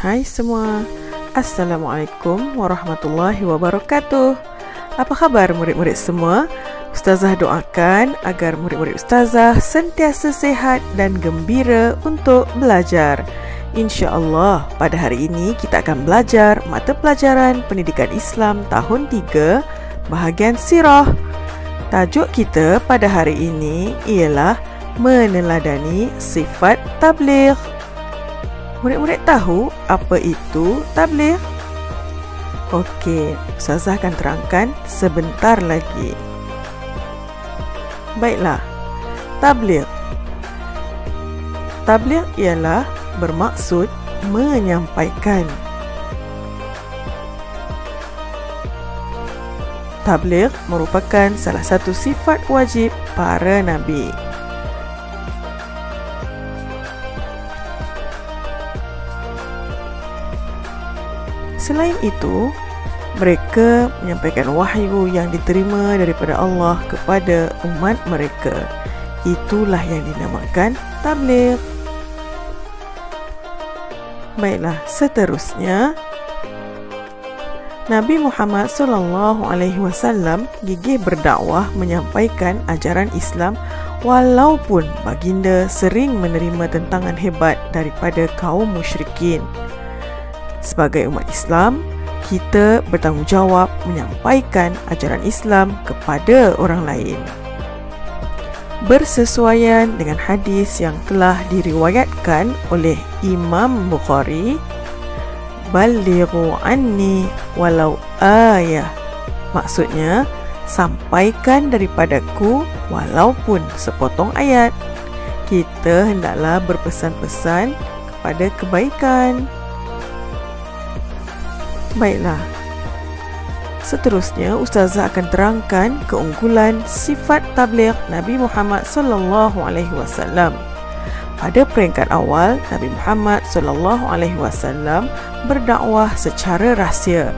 Hai semua, Assalamualaikum warahmatullahi wabarakatuh. Apa khabar murid-murid semua? Ustazah doakan agar murid-murid Ustazah sentiasa sehat dan gembira untuk belajar. InsyaAllah pada hari ini kita akan belajar mata pelajaran Pendidikan Islam tahun 3 bahagian Sirah. Tajuk kita pada hari ini ialah meneladani sifat tabligh. Murid-murid tahu apa itu tabligh? Okey, Ustazah akan terangkan sebentar lagi. Baiklah, tabligh. Tabligh ialah bermaksud menyampaikan. Tabligh merupakan salah satu sifat wajib para nabi. Selain itu, mereka menyampaikan wahyu yang diterima daripada Allah kepada umat mereka. Itulah yang dinamakan tabligh. Baiklah, seterusnya Nabi Muhammad SAW gigih berdakwah menyampaikan ajaran Islam walaupun baginda sering menerima tentangan hebat daripada kaum musyrikin. Sebagai umat Islam, kita bertanggungjawab menyampaikan ajaran Islam kepada orang lain. Bersesuaian dengan hadis yang telah diriwayatkan oleh Imam Bukhari, "Ballighu anni walau ayah." Maksudnya, sampaikan daripadaku walaupun sepotong ayat. Kita hendaklah berpesan-pesan kepada kebaikan. Baiklah, seterusnya Ustazah akan terangkan keunggulan sifat tabligh Nabi Muhammad SAW. Pada peringkat awal, Nabi Muhammad SAW berdakwah secara rahsia.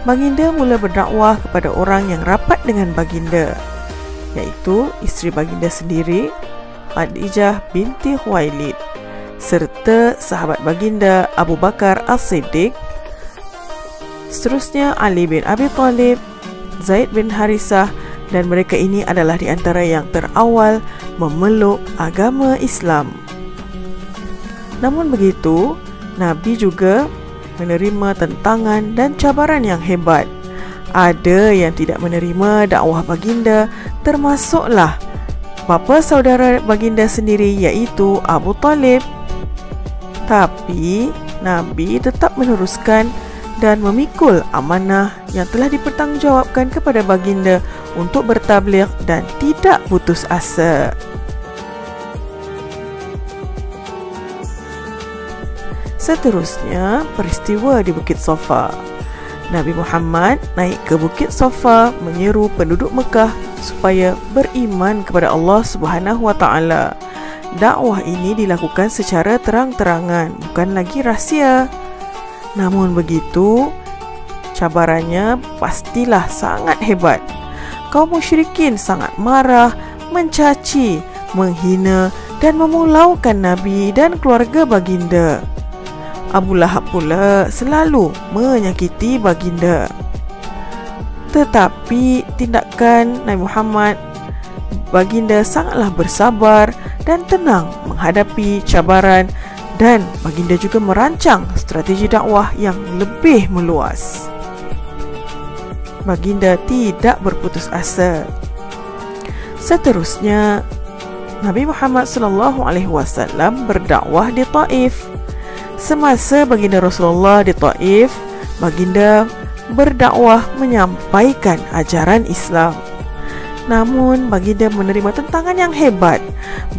Baginda mula berdakwah kepada orang yang rapat dengan baginda, iaitu isteri baginda sendiri, Khadijah binti Khuwailid, serta sahabat baginda Abu Bakar As-Siddiq. Seterusnya Ali bin Abi Thalib, Zaid bin Harisah, dan mereka ini adalah di antara yang terawal memeluk agama Islam. Namun begitu, Nabi juga menerima tentangan dan cabaran yang hebat. Ada yang tidak menerima dakwah baginda, termasuklah bapa saudara baginda sendiri, iaitu Abu Talib. Tapi Nabi tetap meneruskan dan memikul amanah yang telah dipertanggungjawabkan kepada baginda untuk bertabligh dan tidak putus asa. Seterusnya, peristiwa di Bukit Safa. Nabi Muhammad naik ke Bukit Safa menyeru penduduk Mekah supaya beriman kepada Allah Subhanahu wa taala. Dakwah ini dilakukan secara terang-terangan, bukan lagi rahsia. Namun begitu, cabarannya pastilah sangat hebat. Kaum musyrikin sangat marah, mencaci, menghina dan memulaukan Nabi dan keluarga baginda. Abu Lahab pula selalu menyakiti baginda. Tetapi tindakan Nabi Muhammad, baginda sangatlah bersabar dan tenang menghadapi cabaran, dan baginda juga merancang strategi dakwah yang lebih meluas. Baginda tidak berputus asa. Seterusnya, Nabi Muhammad SAW berdakwah di Taif. Semasa baginda Rasulullah di Taif, baginda berdakwah menyampaikan ajaran Islam. Namun baginda menerima tentangan yang hebat.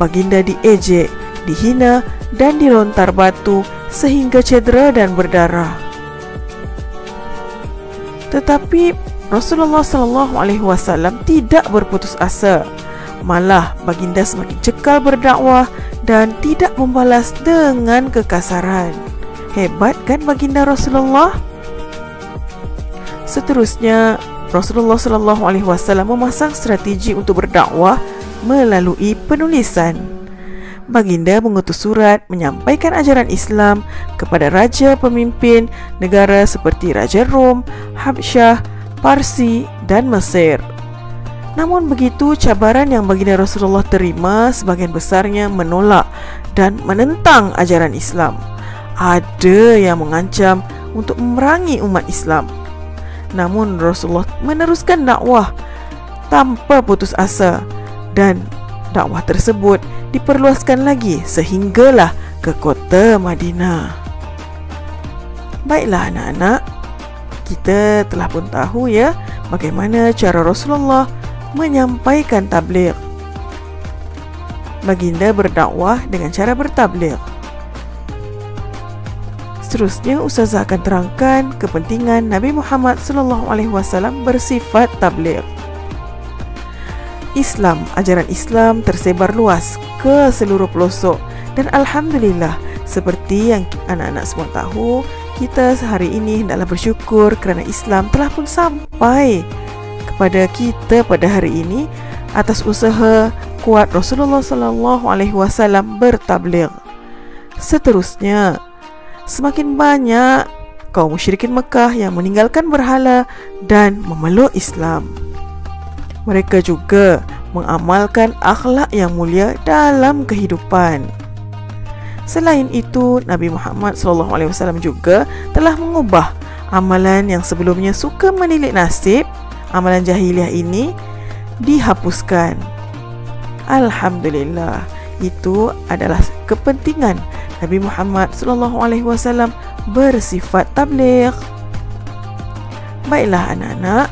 Baginda diejek, dihina dan dilontar batu sehingga cedera dan berdarah. Tetapi Rasulullah SAW tidak berputus asa. Malah baginda semakin cekal berdakwah dan tidak membalas dengan kekasaran. Hebat kan baginda Rasulullah? Seterusnya, Rasulullah SAW memasang strategi untuk berdakwah melalui penulisan. Baginda mengutus surat menyampaikan ajaran Islam kepada raja pemimpin negara seperti Raja Rom, Habsyah, Parsi dan Mesir. Namun begitu, cabaran yang baginda Rasulullah terima sebagian besarnya menolak dan menentang ajaran Islam. Ada yang mengancam untuk memerangi umat Islam. Namun Rasulullah meneruskan dakwah tanpa putus asa, dan dakwah tersebut diperluaskan lagi sehinggalah ke kota Madinah. Baiklah anak-anak, kita telah pun tahu ya bagaimana cara Rasulullah menyampaikan tabligh. Baginda berdakwah dengan cara bertabligh. Seterusnya Ustazah akan terangkan kepentingan Nabi Muhammad SAW bersifat tabligh. Islam, ajaran Islam tersebar luas ke seluruh pelosok, dan alhamdulillah, seperti yang anak-anak semua tahu, kita sehari ini hendaklah bersyukur kerana Islam telah pun sampai kepada kita pada hari ini atas usaha kuat Rasulullah SAW bertabligh. Seterusnya, semakin banyak kaum musyrikin Mekah yang meninggalkan berhala dan memeluk Islam. Mereka juga mengamalkan akhlak yang mulia dalam kehidupan. Selain itu, Nabi Muhammad SAW juga telah mengubah amalan yang sebelumnya suka menilik nasib. Amalan jahiliah ini dihapuskan. Alhamdulillah, itu adalah kepentingan Nabi Muhammad SAW bersifat tabligh. Baiklah anak-anak,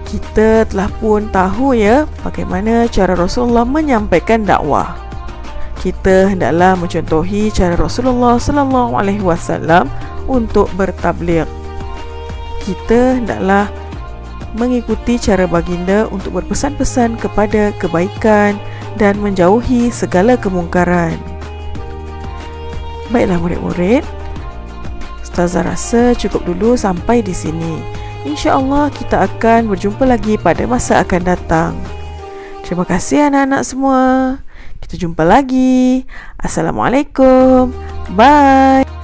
kita telah pun tahu ya bagaimana cara Rasulullah menyampaikan dakwah. Kita hendaklah mencontohi cara Rasulullah SAW untuk bertabligh. Kita hendaklah mengikuti cara baginda untuk berpesan-pesan kepada kebaikan dan menjauhi segala kemungkaran. Baiklah murid-murid, Ustazah rasa cukup dulu sampai di sini. InsyaAllah kita akan berjumpa lagi pada masa akan datang. Terima kasih anak-anak semua. Kita jumpa lagi. Assalamualaikum. Bye.